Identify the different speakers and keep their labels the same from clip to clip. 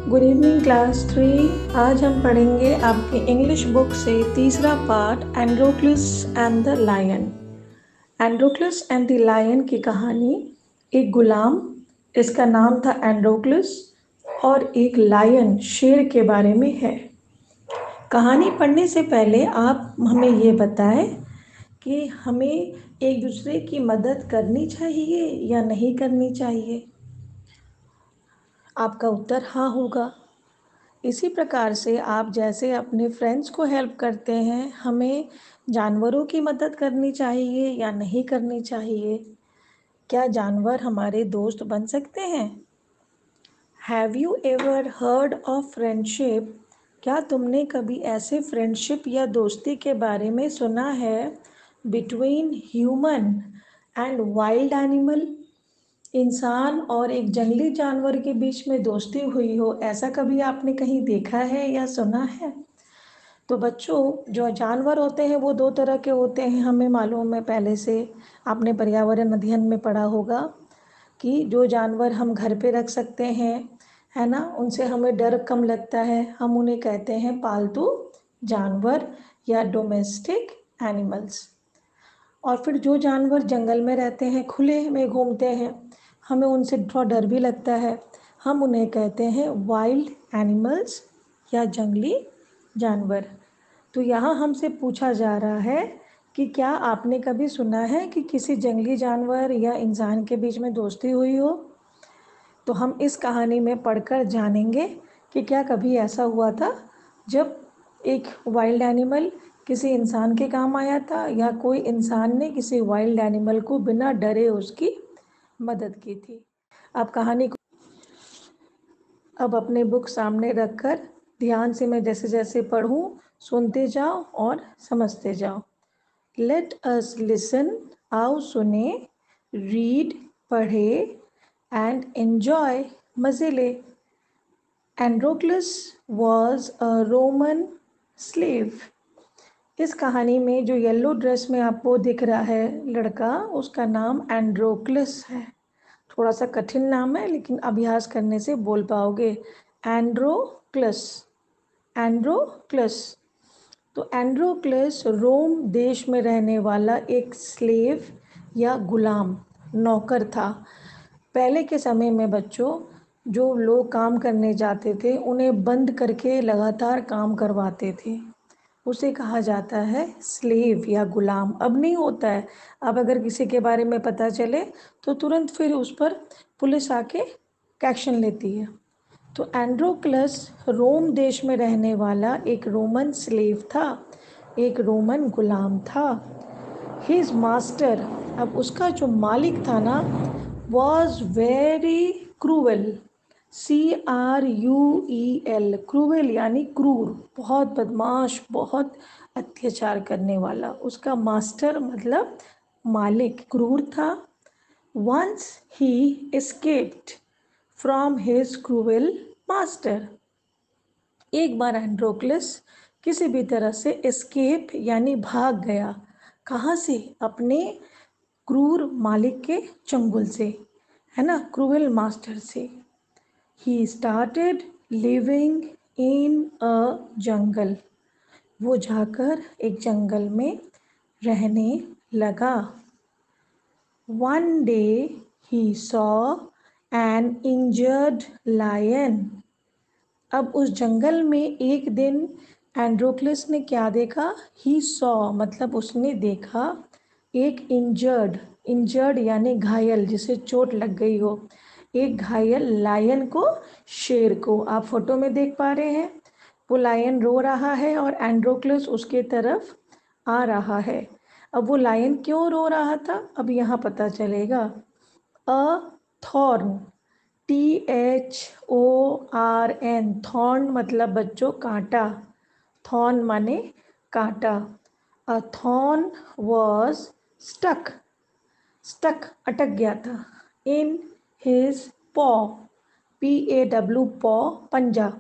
Speaker 1: Good evening class 3। आज हम पढ़ेंगे आपके इंग्लिश बुक से तीसरा part Androcles and the lion. Androcles and the lion की कहानी। एक गुलाम, इसका नाम था एंड्रोक्लस, और एक लायन शेर के बारे में है। कहानी पढ़ने से पहले आप हमें ये बताएं कि हमें एक दूसरे की मदद करनी चाहिए या नहीं करनी चाहिए। आपका उत्तर हाँ होगा। इसी प्रकार से आप जैसे अपने फ्रेंड्स को हेल्प करते हैं, हमें जानवरों की मदद करनी चाहिए या नहीं करनी चाहिए। क्या जानवर हमारे दोस्त बन सकते हैं? Have you ever heard of friendship? क्या तुमने कभी ऐसे फ्रेंडशिप या दोस्ती के बारे में सुना है between human and wild animal? इंसान और एक जंगली जानवर के बीच में दोस्ती हुई हो, ऐसा कभी आपने कहीं देखा है या सुना है? तो बच्चों, जो जानवर होते हैं वो दो तरह के होते हैं, हमें मालूम है पहले से। आपने पर्यावरण अध्ययन में पढ़ा होगा कि जो जानवर हम घर पे रख सकते हैं, है ना, उनसे हमें डर कम लगता है, हम उन्हें कहते हैं पालतू जानवर या डोमेस्टिक एनिमल्स। और फिर जो जानवर जंगल में रहते हैं, खुले में घूमते हैं, हमें उनसे थोड़ा डर भी लगता है, हम उन्हें कहते हैं वाइल्ड एनिमल्स या जंगली जानवर। तो यहाँ हमसे पूछा जा रहा है कि क्या आपने कभी सुना है कि किसी जंगली जानवर या इंसान के बीच में दोस्ती हुई हो? तो हम इस कहानी में पढ़कर जानेंगे कि क्या कभी ऐसा हुआ था जब एक वाइल्ड एनिमल किसी इंसान के काम आया था, या कोई इंसान ने किसी वाइल्ड एनिमल को बिना डरे उसकी मदद की थी। अब कहानी को अब अपने बुक सामने रखकर ध्यान से मैं जैसे जैसे पढ़ूं, सुनते जाओ और समझते जाओ। लेट अस लिसन, आओ सुने, रीड पढ़े, एंड एन्जॉय मज़े ले। एंड्रोक्लस वॉज अ रोमन स्लेव। इस कहानी में जो येलो ड्रेस में आपको दिख रहा है लड़का, उसका नाम एंड्रोक्लस है। थोड़ा सा कठिन नाम है, लेकिन अभ्यास करने से बोल पाओगे। एंड्रोक्लस, एंड्रोक्लस। तो एंड्रोक्लस रोम देश में रहने वाला एक स्लेव या गुलाम, नौकर था। पहले के समय में बच्चों, जो लोग काम करने जाते थे उन्हें बंद करके लगातार काम करवाते थे, उसे कहा जाता है स्लेव या गुलाम। अब नहीं होता है। अब अगर किसी के बारे में पता चले तो तुरंत फिर उस पर पुलिस आके एक्शन लेती है। तो एंड्रोक्लस रोम देश में रहने वाला एक रोमन स्लेव था, एक रोमन गुलाम था। हिज मास्टर, अब उसका जो मालिक था ना, was very cruel. CRUEL, cruel यानी क्रूर, बहुत बदमाश, बहुत अत्याचार करने वाला। उसका मास्टर मतलब मालिक क्रूर था। Once he escaped from his cruel master. एक बार एंड्रोक्लस किसी भी तरह से एस्केप यानी भाग गया। कहाँ से? अपने क्रूर मालिक के चंगुल से, है ना, क्रूएल मास्टर से। He started living in a jungle. वो जाकर एक जंगल में रहने लगा। One day he saw an injured lion. अब उस जंगल में एक दिन एंड्रोक्लस ने क्या देखा? He saw मतलब उसने देखा एक इंजर्ड यानी घायल, जिसे चोट लग गई हो, एक घायल लायन को, शेर को। आप फोटो में देख पा रहे हैं, वो लायन रो रहा है और एंड्रोक्लस उसके तरफ आ रहा है। अब वो लायन क्यों रो रहा था, अब यहाँ पता चलेगा। अ थॉर्न, THORN, थॉर्न मतलब बच्चों कांटा, थॉर्न माने कांटा। अ थॉर्न वॉज स्टक, अटक गया था, इन हिज पॉ, PAW, पॉ पंजा।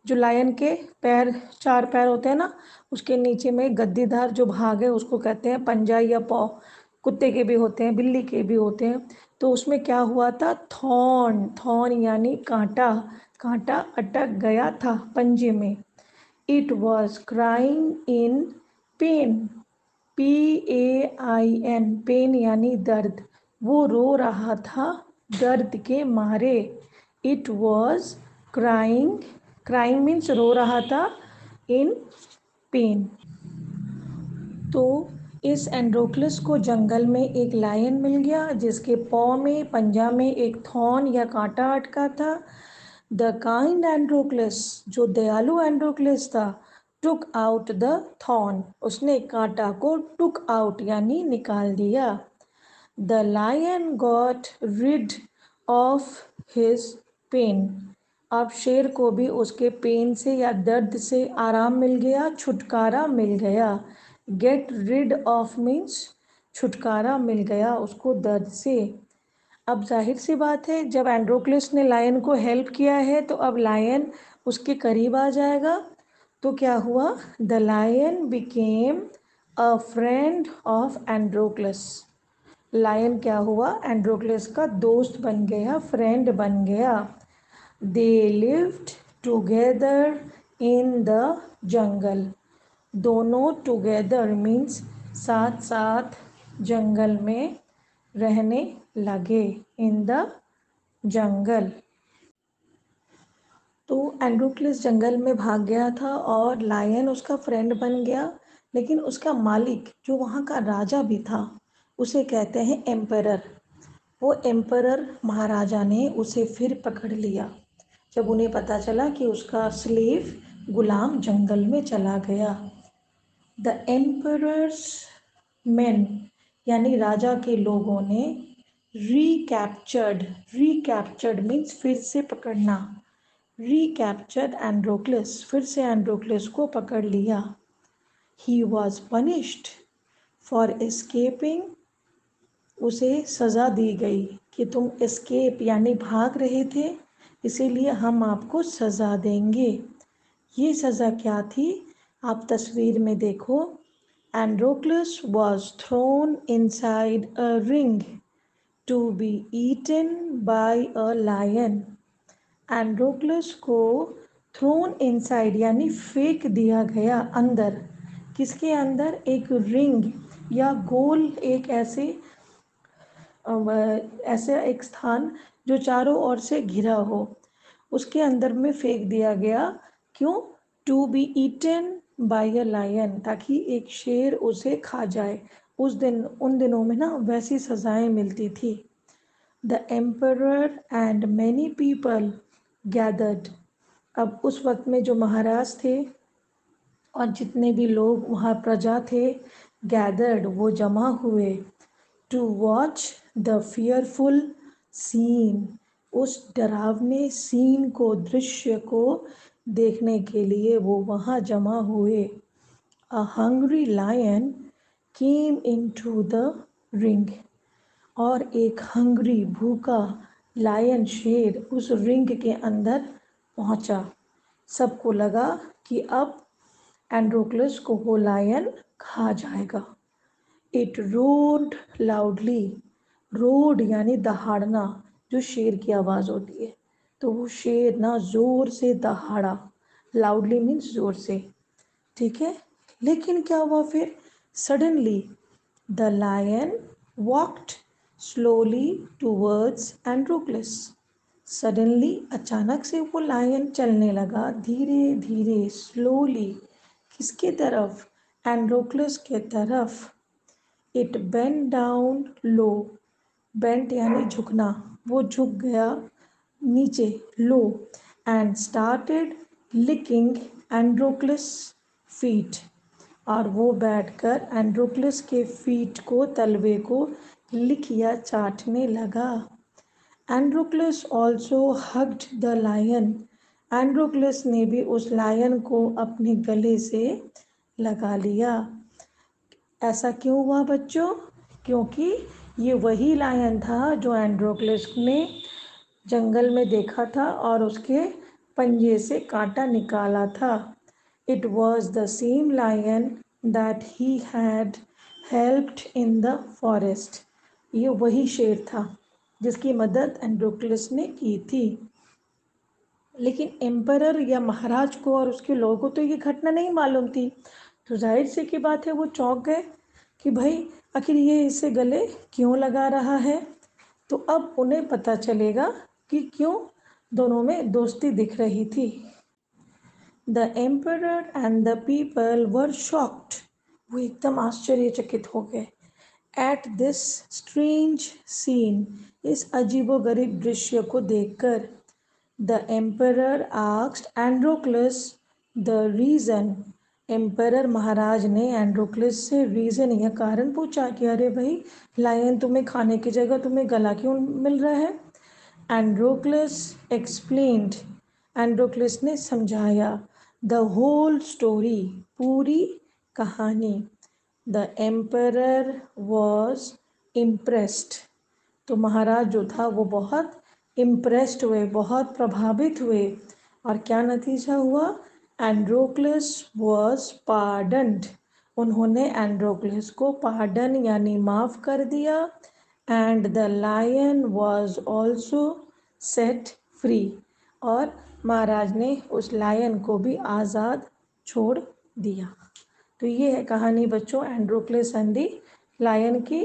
Speaker 1: जो लायन के पैर, चार पैर होते हैं ना, उसके नीचे में गद्दीदार जो भाग है उसको कहते हैं पंजा या पॉ। कुत्ते के भी होते हैं, बिल्ली के भी होते हैं। तो उसमें क्या हुआ था, थॉर्न, थॉर्न यानी कांटा, कांटा अटक गया था पंजे में। It was crying in pain, PAIN, pain यानी दर्द, वो रो रहा था दर्द के मारे। It was crying, crying means रो रहा था, इन पेन। तो इस एंड्रोक्लस को जंगल में एक लायन मिल गया जिसके पाँव में, पंजा में एक थॉर्न या कांटा अटका था। द काइंड एंड्रोक्लस, जो दयालु एंड्रोक्लस था, टुक आउट द थॉर्न, उसने कांटा को टुक आउट यानी निकाल दिया। The lion got rid of his pain, अब शेर को भी उसके पेन से या दर्द से आराम मिल गया, छुटकारा मिल गया। गेट रिड ऑफ मीन्स छुटकारा मिल गया उसको दर्द से। अब जाहिर सी बात है, जब एंड्रोक्लस ने लायन को हेल्प किया है तो अब लायन उसके करीब आ जाएगा। तो क्या हुआ, the lion became a friend of Androcles, lion क्या हुआ, एंड्रोक्लस का दोस्त बन गया, फ्रेंड बन गया। They lived together in the jungle, दोनों टुगेदर मीन्स साथ साथ जंगल में रहने लगे, इन द जंगल। तो एंड्रोक्लस जंगल में भाग गया था और लायन उसका फ्रेंड बन गया, लेकिन उसका मालिक जो वहाँ का राजा भी था उसे कहते हैं एम्परर। वो एम्परर महाराजा ने उसे फिर पकड़ लिया जब उन्हें पता चला कि उसका स्लेव गुलाम जंगल में चला गया। द एम्परर्स मेन यानी राजा के लोगों ने रिकैप्चर्ड, रिकैप्चर्ड मीन्स फिर से पकड़ना, रिकैप्चर्ड एंड्रोक्लस, फिर से एंड्रोक्लस को पकड़ लिया। He was punished for escaping, उसे सज़ा दी गई कि तुम एस्केप यानी भाग रहे थे, इसीलिए हम आपको सज़ा देंगे। ये सज़ा क्या थी, आप तस्वीर में देखो। Androcles was thrown inside a ring to be eaten by a lion, Androcles को थ्रोन इनसाइड यानी फेंक दिया गया अंदर, किसके अंदर, एक रिंग या गोल, एक ऐसे एक स्थान जो चारों ओर से घिरा हो, उसके अंदर में फेंक दिया गया। क्यों, to be eaten by a lion, ताकि एक शेर उसे खा जाए। उस दिन, उन दिनों में ना वैसी सजाएं मिलती थी। The emperor and many people gathered, अब उस वक्त में जो महाराज थे और जितने भी लोग वहाँ प्रजा थे, गैदर्ड वो जमा हुए, to watch the fearful scene, उस डरावने सीन को, दृश्य को देखने के लिए वो वहाँ जमा हुए। A hungry lion came into the ring, और एक हंग्री भूखा लायन शेर उस रिंग के अंदर पहुंचा। सबको लगा कि अब एंड्रोक्लस को वो लायन खा जाएगा। इट रोड लाउडली, रोड यानी दहाड़ना, जो शेर की आवाज़ होती है, तो वो शेर ना ज़ोर से दहाड़ा, लाउडली मीन्स ज़ोर से, ठीक है। लेकिन क्या हुआ फिर, suddenly the lion walked slowly towards Androcles, suddenly अचानक से वो लायन चलने लगा धीरे धीरे, स्लोली, किसके तरफ, एंड्रोक्लस के तरफ। It bent down low, bent यानी झुकना, वो झुक गया नीचे, लो, एंड स्टार्टेड लिकिंग एंड्रोक्लस फीट, और वो बैठकर एंड्रोक्लस के फीट को, तलवे को लिक या चाटने लगा। एंड्रोक्लस ऑल्सो हग्ड द लायन, एंड्रोक्लस ने भी उस लायन को अपने गले से लगा लिया। ऐसा क्यों हुआ बच्चों, क्योंकि ये वही लायन था जो एंड्रोक्लस ने जंगल में देखा था और उसके पंजे से कांटा निकाला था। It was the same lion that he had helped in the forest. ये वही शेर था जिसकी मदद एंड्रोक्लस ने की थी। लेकिन एम्परर या महाराज को और उसके लोगों को तो ये घटना नहीं मालूम थी, तो जाहिर सी की बात है वो चौंक गए कि भाई आखिर ये इसे गले क्यों लगा रहा है। तो अब उन्हें पता चलेगा कि क्यों दोनों में दोस्ती दिख रही थी। The emperor and the people were shocked. वो एकदम आश्चर्यचकित हो गए। एट दिस स्ट्रेंज सीन, इस अजीबोगरीब दृश्य को देखकर। The emperor asked Androcles the reason. Emperor महाराज ने एंड्रोक्लस से रीज़न या कारण पूछा कि अरे भाई, लायन तुम्हें खाने की जगह तुम्हें गला क्यों मिल रहा है। एंड्रोक्लस एक्सप्लेन्ड। एंड्रोक्लस ने समझाया द होल स्टोरी, पूरी कहानी। The emperor was impressed. तो महाराज जो था वो बहुत इम्प्रेस्ड हुए, बहुत प्रभावित हुए। और क्या नतीजा हुआ? Androcles was pardoned. उन्होंने एंड्रोक्लस को पार्डन यानी माफ़ कर दिया। And the lion was also set free. और महाराज ने उस लायन को भी आज़ाद छोड़ दिया। तो ये है कहानी बच्चों एंड्रोक्लस एंड द लायन की।